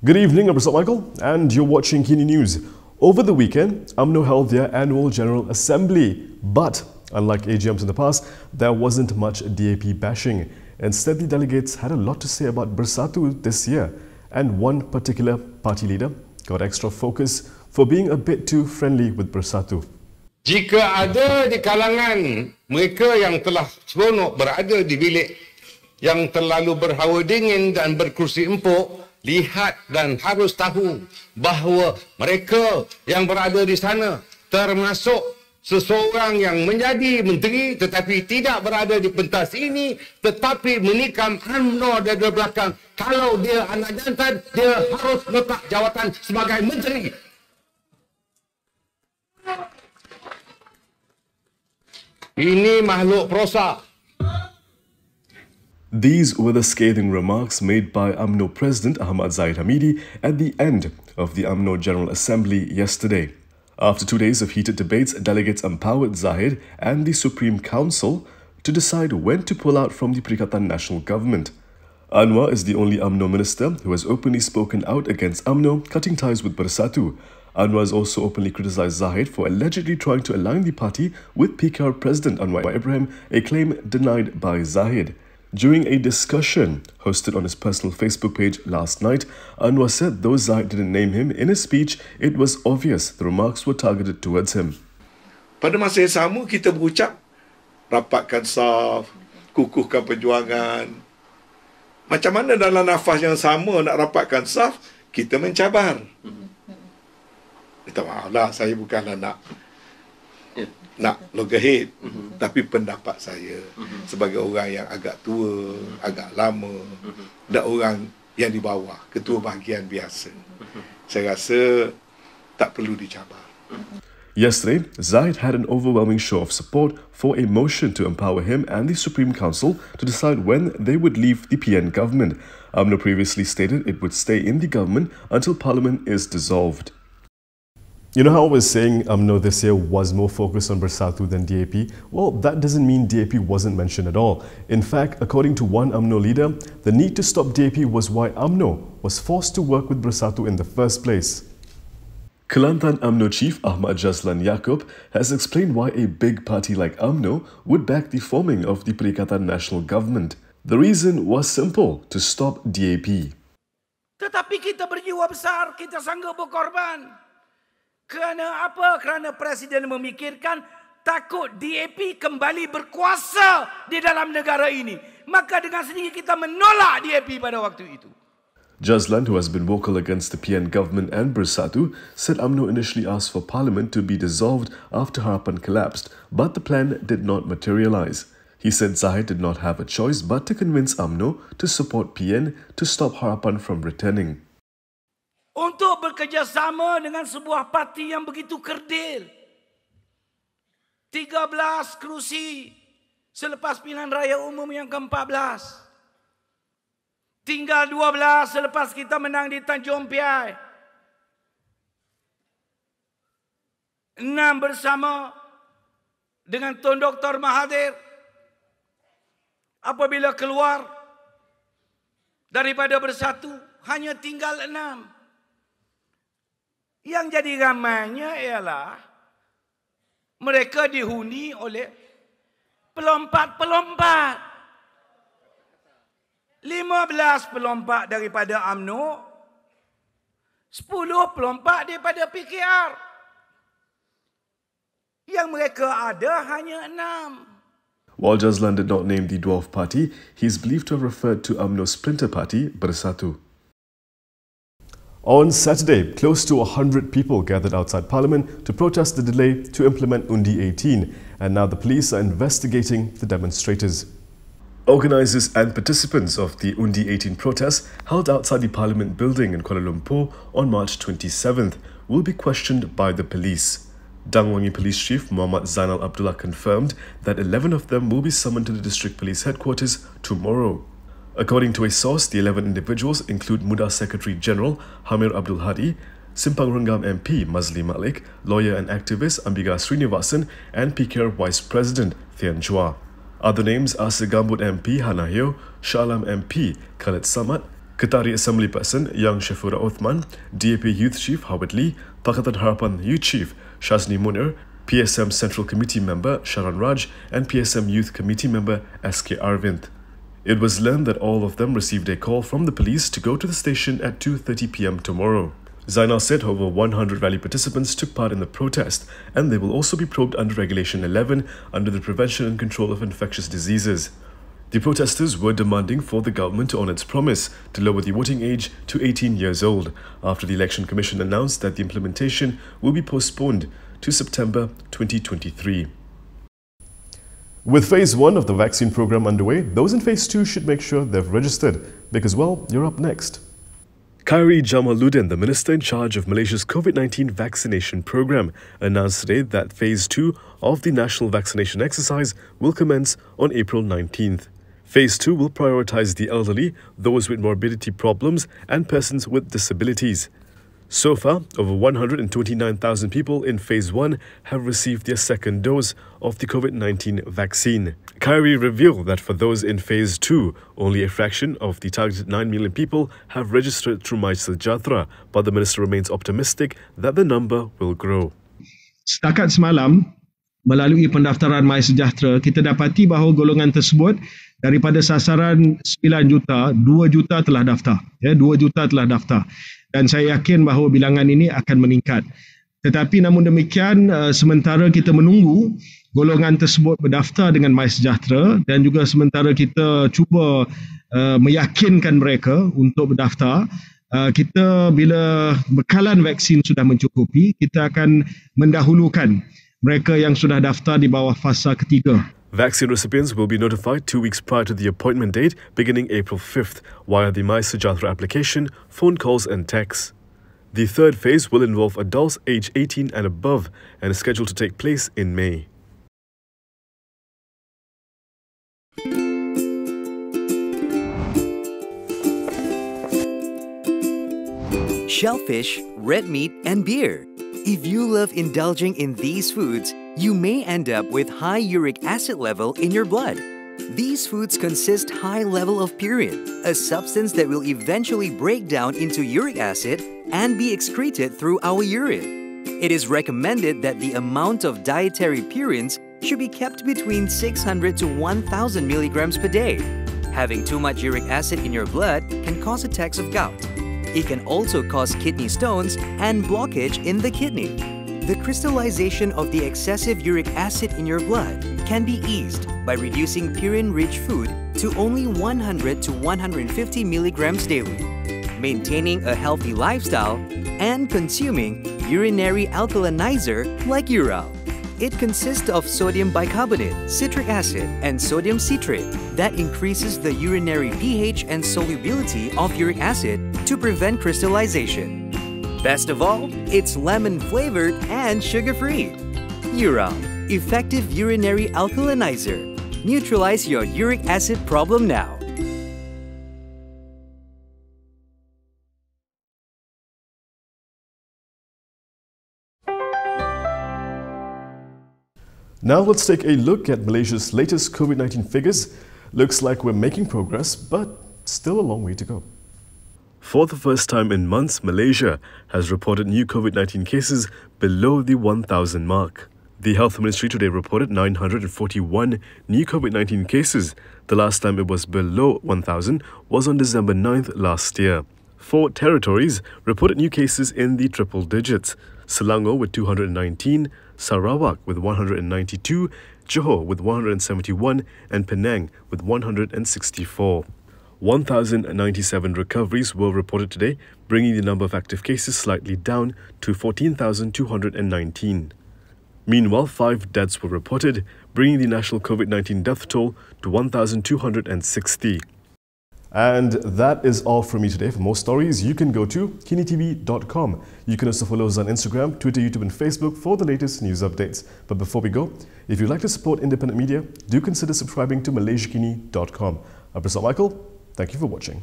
Good evening, I'm Michael, and you're watching Kini News. Over the weekend, Amno held their annual General Assembly, but unlike AGMs in the past, there wasn't much DAP bashing. Instead, the delegates had a lot to say about Bersatu this year, and one particular party leader got extra focus for being a bit too friendly with Bersatu. Jika ada di kalangan mereka yang telah seronok berada di bilik yang terlalu berhawa dingin dan berkursi empuk, lihat dan harus tahu bahawa mereka yang berada di sana termasuk seseorang yang menjadi menteri tetapi tidak berada di pentas ini tetapi menikam Amno dari belakang. Kalau dia anak jantan, dia harus letak jawatan sebagai menteri. Ini makhluk perosak. These were the scathing remarks made by Umno President Ahmad Zahid Hamidi at the end of the Umno General Assembly yesterday. After 2 days of heated debates, delegates empowered Zahid and the Supreme Council to decide when to pull out from the Pakatan National Government. Anwar is the only Umno minister who has openly spoken out against Umno cutting ties with Bersatu. Anwar has also openly criticised Zahid for allegedly trying to align the party with PKR President Anwar Ibrahim, a claim denied by Zahid. During a discussion hosted on his personal Facebook page last night, Anwar said though Zahid didn't name him in his speech, it was obvious the remarks were targeted towards him. Pada masa yang sama, kita berucap, rapatkan saf, kukuhkan perjuangan. Macam mana dalam nafas yang sama nak rapatkan saf, kita mencabar. Minta maaf lah, saya bukanlah nak logahit, tapi pendapat saya sebagai orang yang agak tua, agak lama, dan orang yang di bawah, ketua bahagian biasa, saya rasa tak perlu dicabar. Yesterday, Zahid had an overwhelming show of support for a motion to empower him and the Supreme Council to decide when they would leave the PN government. Amno previously stated it would stay in the government until Parliament is dissolved. You know how I was saying Amno this year was more focused on Bersatu than DAP? Well, that doesn't mean DAP wasn't mentioned at all. In fact, according to one Amno leader, the need to stop DAP was why Amno was forced to work with Bersatu in the first place. Kelantan Amno chief Ahmad Zahid Hamidi has explained why a big party like Amno would back the forming of the Pakatan National Government. The reason was simple, to stop DAP. Tetapi kita berjiwa besar, kita sanggup berkorban. Kerana apa? Kerana Presiden memikirkan takut DAP kembali berkuasa di dalam negara ini. Maka dengan sendiri kita menolak DAP pada waktu itu. Zahid, who has been vocal against the PN government and Bersatu, said Amno initially asked for Parliament to be dissolved after Harapan collapsed, but the plan did not materialize. He said Zahid did not have a choice but to convince Amno to support PN to stop Harapan from returning. Untuk bekerjasama dengan sebuah parti yang begitu kerdil. 13 kerusi selepas pilihan raya umum yang ke-14. Tinggal 12 selepas kita menang di Tanjung Piai. 6 bersama dengan Tun Dr. Mahathir. Apabila keluar daripada Bersatu, hanya tinggal 6. Yang jadi ramainya ialah mereka dihuni oleh pelompat-pelompat. 15 pelompat daripada Amno, 10 pelompat daripada PKR. Yang mereka ada hanya 6. While Zahid did not name the dwarf party, he is believed to have referred to Amno's splinter party, Bersatu. On Saturday, close to 100 people gathered outside Parliament to protest the delay to implement Undi 18, and now the police are investigating the demonstrators. Organisers and participants of the Undi 18 protest held outside the Parliament building in Kuala Lumpur on March 27th will be questioned by the police. Dangwangi Police Chief Muhammad Zainal Abdullah confirmed that 11 of them will be summoned to the District Police Headquarters tomorrow. According to a source, the 11 individuals include Muda Secretary General Hamir Abdul Hadi, Simpang Renggam MP Mazli Malik, lawyer and activist Ambiga Srinivasan, and PKR Vice President Thian Chua. Other names are Segambut MP Hana Heo, Shah Alam MP Khalid Samad, Qatari Assembly Person Yang Shafura Othman, DAP Youth Chief Howard Lee, Pakatan Harapan Youth Chief Shazni Munir, PSM Central Committee Member Sharan Raj and PSM Youth Committee Member SK Arvind. It was learned that all of them received a call from the police to go to the station at 2:30 p.m. tomorrow. Zainal said over 100 rally participants took part in the protest, and they will also be probed under Regulation 11 under the Prevention and Control of Infectious Diseases. The protesters were demanding for the government to honour its promise to lower the voting age to 18 years old, after the Election Commission announced that the implementation will be postponed to September 2023. With Phase 1 of the vaccine program underway, those in Phase 2 should make sure they've registered, because, well, you're up next. Khairi Jamaluddin, the minister in charge of Malaysia's COVID-19 vaccination program, announced today that Phase 2 of the national vaccination exercise will commence on April 19th. Phase 2 will prioritise the elderly, those with morbidity problems and persons with disabilities. So far, over 129,000 people in Phase 1 have received their second dose of the COVID-19 vaccine. Khairi revealed that for those in Phase 2, only a fraction of the targeted 9 million people have registered through MySejahtera, but the minister remains optimistic that the number will grow. Setakat semalam, melalui pendaftaran MySejahtera, kita dapati bahawa golongan tersebut daripada sasaran 9 juta, 2 juta telah daftar. 2 juta telah daftar. Dan saya yakin bahawa bilangan ini akan meningkat. Tetapi namun demikian, sementara kita menunggu golongan tersebut berdaftar dengan MySejahtera dan juga sementara kita cuba meyakinkan mereka untuk berdaftar, kita bila bekalan vaksin sudah mencukupi, kita akan mendahulukan mereka yang sudah daftar di bawah fasa ketiga. Vaccine recipients will be notified 2 weeks prior to the appointment date beginning April 5th via the MySejahtera application, phone calls and texts. The third phase will involve adults aged 18 and above and is scheduled to take place in May. Shellfish, red meat, and beer. If you love indulging in these foods, you may end up with high uric acid level in your blood. These foods consist high level of purine, a substance that will eventually break down into uric acid and be excreted through our urine. It is recommended that the amount of dietary purines should be kept between 600 to 1,000 milligrams per day. Having too much uric acid in your blood can cause attacks of gout. It can also cause kidney stones and blockage in the kidney. The crystallization of the excessive uric acid in your blood can be eased by reducing purine-rich food to only 100 to 150 milligrams daily, maintaining a healthy lifestyle, and consuming urinary alkalinizer like Ural. It consists of sodium bicarbonate, citric acid, and sodium citrate that increases the urinary pH and solubility of uric acid to prevent crystallization. Best of all, it's lemon-flavored and sugar-free. Ural, effective urinary alkalinizer. Neutralize your uric acid problem now. Now let's take a look at Malaysia's latest COVID-19 figures. Looks like we're making progress, but still a long way to go. For the first time in months, Malaysia has reported new COVID-19 cases below the 1,000 mark. The Health Ministry today reported 941 new COVID-19 cases. The last time it was below 1,000 was on December 9th last year. 4 territories reported new cases in the triple digits. Selangor with 219, Sarawak with 192, Johor with 171 and Penang with 164. 1,097 recoveries were reported today, bringing the number of active cases slightly down to 14,219. Meanwhile, 5 deaths were reported, bringing the national COVID-19 death toll to 1,260. And that is all from me today. For more stories, you can go to kinitv.com. You can also follow us on Instagram, Twitter, YouTube and Facebook for the latest news updates. But before we go, if you'd like to support independent media, do consider subscribing to malaysiakini.com. I'm Michael. Thank you for watching.